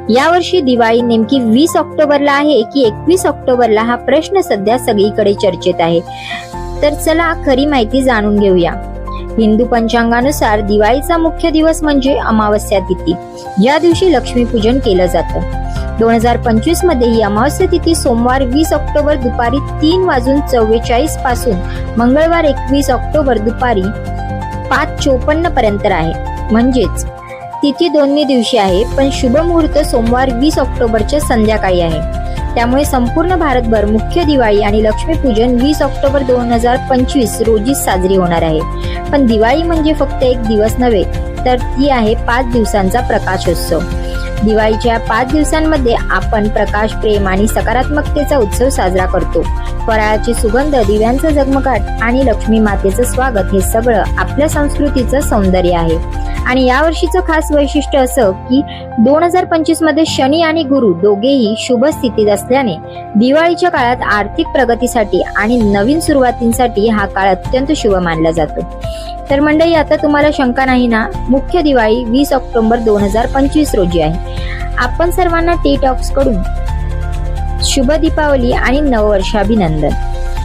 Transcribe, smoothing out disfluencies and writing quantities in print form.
यावर्षी दिवाळी नेमकी 20 ऑक्टोबरला आहे की 21 ऑक्टोबरला, हा प्रश्न सध्या सगळीकडे चर्चेत आहे. तर चला खरी माहिती जाणून घेऊया. हिंदू पंचांगानुसार दिवाळीचा मुख्य दिवस म्हणजे अमावस्या तिथी, या दिवशी लक्ष्मीपूजन केलं जातं. 2025 मध्ये ही अमावस्या तिथी सोमवार 20 ऑक्टोबर दुपारी 3:44 पासून मंगळवार 21 ऑक्टोबर दुपारी 5:54 पर्यंत आहे. म्हणजेच तिथी दोन्ही दिवशी आहे, पण शुभ मुहूर्त सोमवार 20 ऑक्टोबरच्या संध्याकाळी आहे. त्यामुळे संपूर्ण भारतभर मुख्य दिवाळी आणि लक्ष्मीपूजन 20 ऑक्टोबर 2025 रोजी साजरी होणार आहे. पण दिवाळी म्हणजे फक्त एक दिवस नव्हे, तर ती आहे 5 दिवसांचा प्रकाशोत्सव. दिवाळीच्या 5 दिवसांमध्ये आपण प्रकाश, प्रेम आणि सकारात्मकतेचा उत्सव साजरा करतो. फराळाची सुगंध, दिव्यांचा झगमगाट आणि लक्ष्मी मातेचं स्वागत हे सगळं आपल्या संस्कृतीचं सौंदर्य आहे. आणि यावर्षीचं खास वैशिष्ट्य असं की 2025 मध्ये शनी आणि गुरु दोघेही शुभ स्थितीत असल्याने दिवाळीच्या काळात आर्थिक प्रगतीसाठी आणि नवीन सुरुवातींसाठी हा काळ अत्यंत शुभ मानला जातो. तर मंडळी, आता तुम्हाला शंका नाही ना? मुख्य दिवाळी 20 ऑक्टोबर 2025 रोजी आहे. आपण सर्वांना टी टॉक्स कडून शुभ दीपावली आणि नववर्षाभिनंदन.